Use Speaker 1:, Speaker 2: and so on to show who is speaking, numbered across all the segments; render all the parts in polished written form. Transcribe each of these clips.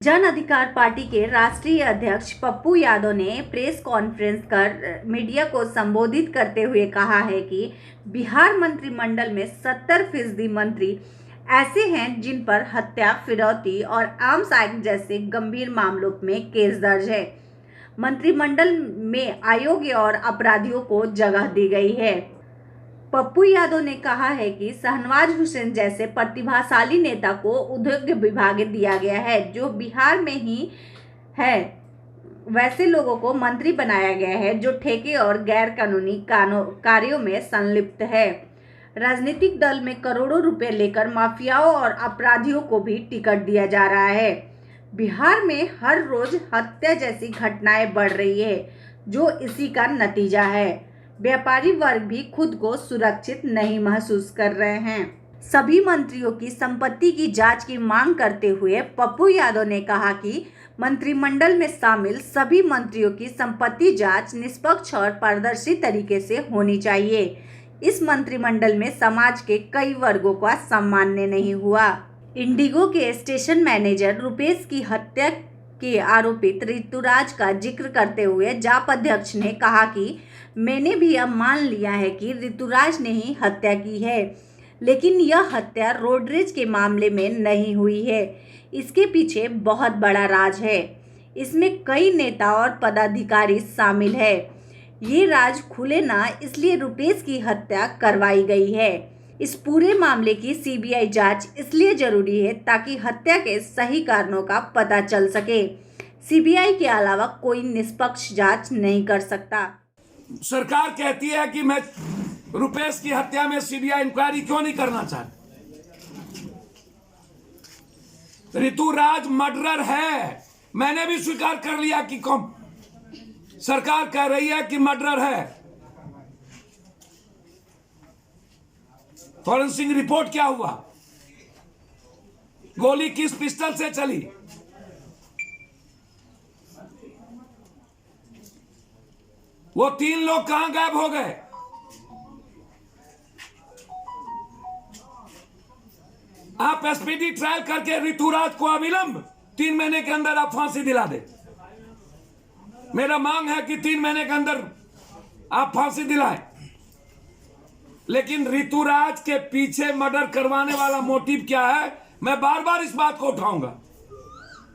Speaker 1: जन अधिकार पार्टी के राष्ट्रीय अध्यक्ष पप्पू यादव ने प्रेस कॉन्फ्रेंस कर मीडिया को संबोधित करते हुए कहा है कि बिहार मंत्रिमंडल में 70% मंत्री ऐसे हैं जिन पर हत्या, फिरौती और आर्म्स एक्ट जैसे गंभीर मामलों में केस दर्ज है। मंत्रिमंडल में अयोग्य और अपराधियों को जगह दी गई है। पप्पू यादव ने कहा है कि शहनवाज हुसैन जैसे प्रतिभाशाली नेता को उद्योग विभाग दिया गया है जो बिहार में ही है। वैसे लोगों को मंत्री बनाया गया है जो ठेके और गैर कानूनी कार्यों में संलिप्त है। राजनीतिक दल में करोड़ों रुपए लेकर माफियाओं और अपराधियों को भी टिकट दिया जा रहा है। बिहार में हर रोज हत्या जैसी घटनाएं बढ़ रही है जो इसी का नतीजा है। व्यापारी वर्ग भी खुद को सुरक्षित नहीं महसूस कर रहे हैं। सभी मंत्रियों की संपत्ति की जांच की मांग करते हुए पप्पू यादव ने कहा कि मंत्रिमंडल में शामिल सभी मंत्रियों की संपत्ति जांच निष्पक्ष और पारदर्शी तरीके से होनी चाहिए। इस मंत्रिमंडल में समाज के कई वर्गों का सम्मान नहीं हुआ। इंडिगो के स्टेशन मैनेजर रुपेश की हत्या के आरोपित ऋतुराज का जिक्र करते हुए जाप अध्यक्ष ने कहा कि मैंने भी अब मान लिया है कि ऋतुराज ने ही हत्या की है, लेकिन यह हत्या रोडरेज के मामले में नहीं हुई है। इसके पीछे बहुत बड़ा राज है। इसमें कई नेता और पदाधिकारी शामिल है। ये राज खुले ना, इसलिए रुपेश की हत्या करवाई गई है। इस पूरे मामले की सीबीआई जांच इसलिए जरूरी है ताकि हत्या के सही कारणों का पता चल सके। सीबीआई के अलावा कोई निष्पक्ष जांच नहीं कर सकता।
Speaker 2: सरकार कहती है कि मैं रुपेश की हत्या में सीबीआई इंक्वायरी क्यों नहीं करना चाहती। ऋतुराज मर्डरर है, मैंने भी स्वीकार कर लिया कि कौन। सरकार कह रही है कि मर्डरर है। फॉरेंसिक रिपोर्ट क्या हुआ, गोली किस पिस्टल से चली, वो 3 लोग कहां गायब हो गए। आप एसपीडी ट्रायल करके ऋतुराज को अविलंब 3 महीने के अंदर आप फांसी दिला दे। मेरा मांग है कि 3 महीने के अंदर आप फांसी दिलाएं। लेकिन ऋतुराज के पीछे मर्डर करवाने वाला मोटिव क्या है, मैं बार बार इस बात को उठाऊंगा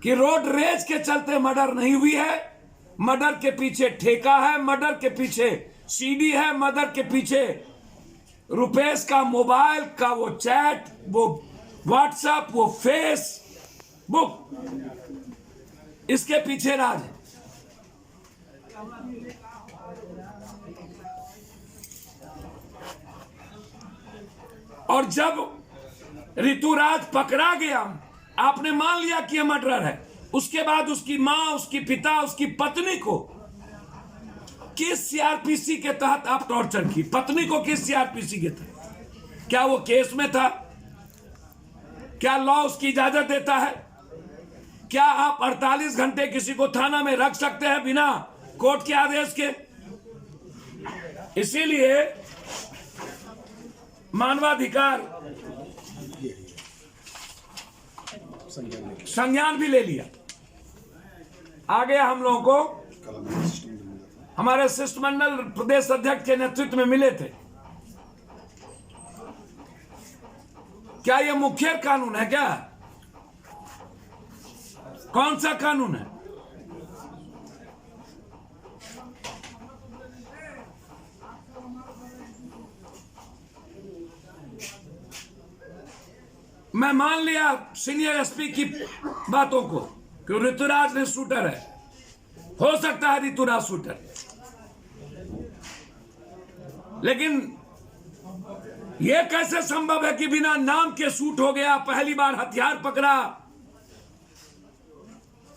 Speaker 2: कि रोड रेज के चलते मर्डर नहीं हुई है। मर्डर के पीछे ठेका है, मर्डर के पीछे सीडी है, मर्डर के पीछे रुपेश का मोबाइल का वो चैट, वो व्हाट्सएप, वो फेसबुक, इसके पीछे राज है। और जब ऋतुराज पकड़ा गया, आपने मान लिया कि यह मर्डरर है। उसके बाद उसकी मां, उसकी पिता, उसकी पत्नी को किस सीआरपीसी के तहत आप टॉर्चर की? पत्नी को किस सीआरपीसी के तहत? क्या वो केस में था? क्या लॉ उसकी इजाजत देता है? क्या आप 48 घंटे किसी को थाना में रख सकते हैं बिना कोर्ट के आदेश के? इसीलिए मानवाधिकार संज्ञान भी ले लिया। आगे हम लोगों को हमारे शिष्टमंडल प्रदेश अध्यक्ष के नेतृत्व में मिले थे। क्या यह मुखर कानून है? क्या कौन सा कानून है? मैं मान लिया सीनियर एसपी की बातों को कि ऋतुराज ने शूटर है। हो सकता है ऋतुराज शूटर, लेकिन यह कैसे संभव है कि बिना नाम के शूट हो गया? पहली बार हथियार पकड़ा,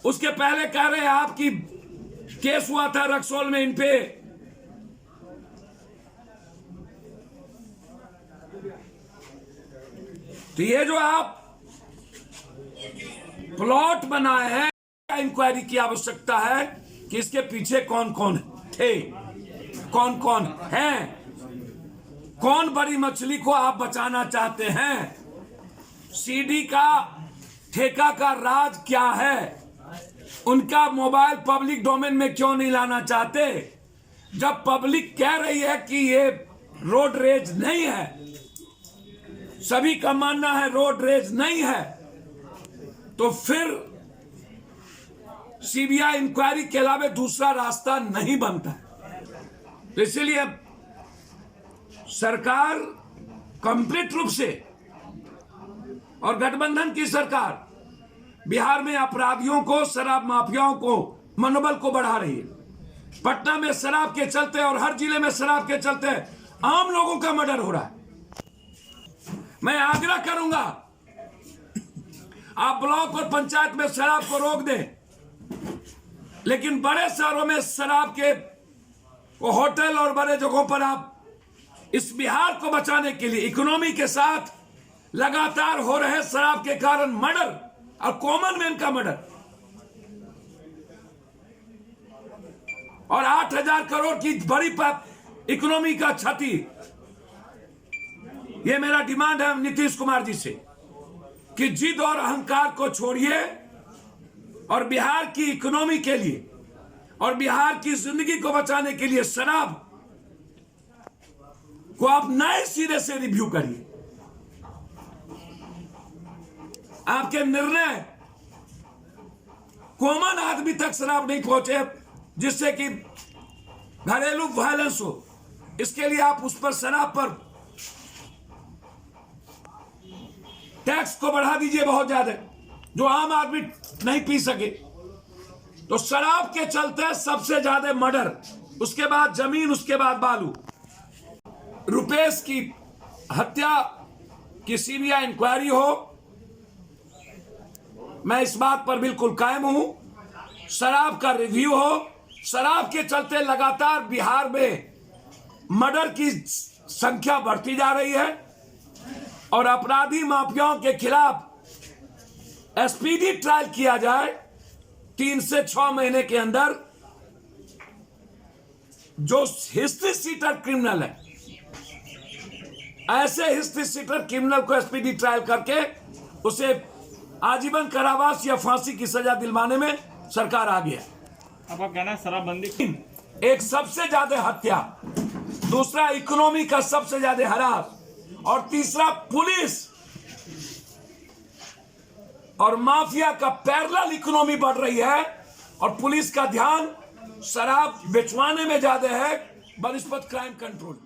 Speaker 2: उसके पहले कह रहे हैं आपकी केस हुआ था रक्सौल में इन पे। तो ये जो आप प्लॉट बनाए हैं, इंक्वायरी की आवश्यकता है कि इसके पीछे कौन कौन थे, कौन कौन हैं, कौन बड़ी मछली को आप बचाना चाहते हैं। सीडी का ठेका का राज क्या है, उनका मोबाइल पब्लिक डोमेन में क्यों नहीं लाना चाहते? जब पब्लिक कह रही है कि ये रोड रेज नहीं है, सभी का मानना है रोड रेज नहीं है, तो फिर सीबीआई इंक्वायरी के अलावा दूसरा रास्ता नहीं बनता है। तो इसीलिए सरकार कंप्लीट रूप से और गठबंधन की सरकार बिहार में अपराधियों को, शराब माफियाओं को, मनोबल को बढ़ा रही है। पटना में शराब के चलते और हर जिले में शराब के चलते आम लोगों का मर्डर हो रहा है। मैं आग्रह करूंगा आप ब्लॉक और पंचायत में शराब को रोक दें, लेकिन बड़े शहरों में शराब के होटल और बड़े जगहों पर आप इस बिहार को बचाने के लिए इकोनॉमी के साथ लगातार हो रहे शराब के कारण मर्डर और कॉमन मैन का मर्डर और 8,000 करोड़ की बड़ी इकोनॉमी का क्षति, यह मेरा डिमांड है नीतीश कुमार जी से कि जिद और अहंकार को छोड़िए और बिहार की इकोनॉमी के लिए और बिहार की जिंदगी को बचाने के लिए शराब को आप नए सिरे से रिव्यू करिए। आपके निर्णय कॉमन आदमी तक शराब नहीं पहुंचे जिससे कि घरेलू वायलेंस हो, इसके लिए आप उस पर शराब पर टैक्स को बढ़ा दीजिए बहुत ज्यादा, जो आम आदमी नहीं पी सके। तो शराब के चलते सबसे ज्यादा मर्डर, उसके बाद जमीन, उसके बाद बालू। रुपेश की हत्या की सीबीआई इंक्वायरी हो, मैं इस बात पर बिल्कुल कायम हूं। शराब का रिव्यू हो। शराब के चलते लगातार बिहार में मर्डर की संख्या बढ़ती जा रही है और अपराधी माफियाओं के खिलाफ एसपीडी ट्रायल किया जाए 3 से 6 महीने के अंदर। जो हिस्ट्री सीटर क्रिमिनल है, ऐसे हिस्ट्री सीटर क्रिमिनल को एसपीडी ट्रायल करके उसे आजीवन कारावास या फांसी की सजा दिलवाने में सरकार आ गया।
Speaker 3: अब आप कहना शराबबंदी,
Speaker 2: एक सबसे ज्यादा हत्या, दूसरा इकोनॉमी का सबसे ज्यादा हरास और तीसरा पुलिस और माफिया का पैरेलल इकोनॉमी बढ़ रही है और पुलिस का ध्यान शराब बेचवाने में ज्यादा है बनस्पत क्राइम कंट्रोल।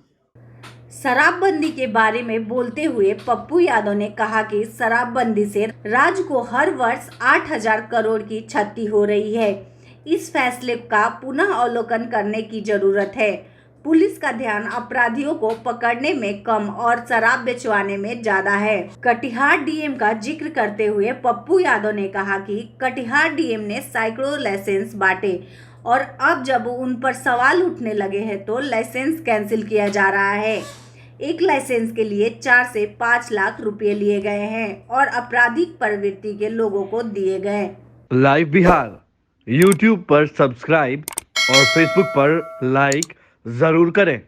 Speaker 1: शराबबंदी के बारे में बोलते हुए पप्पू यादव ने कहा कि शराबबंदी से राज्य को हर वर्ष 8,000 करोड़ की क्षति हो रही है। इस फैसले का पुनः अवलोकन करने की जरूरत है। पुलिस का ध्यान अपराधियों को पकड़ने में कम और शराब बेचवाने में ज्यादा है। कटिहार डीएम का जिक्र करते हुए पप्पू यादव ने कहा कि कटिहार डीएम ने सैकड़ों लाइसेंस बांटे और अब जब उन पर सवाल उठने लगे हैं तो लाइसेंस कैंसिल किया जा रहा है। एक लाइसेंस के लिए 4 से 5 लाख रुपए लिए गए हैं और आपराधिक प्रवृत्ति के लोगों को दिए गए।
Speaker 4: लाइव बिहार यूट्यूब पर सब्सक्राइब और फेसबुक पर लाइक जरूर करें।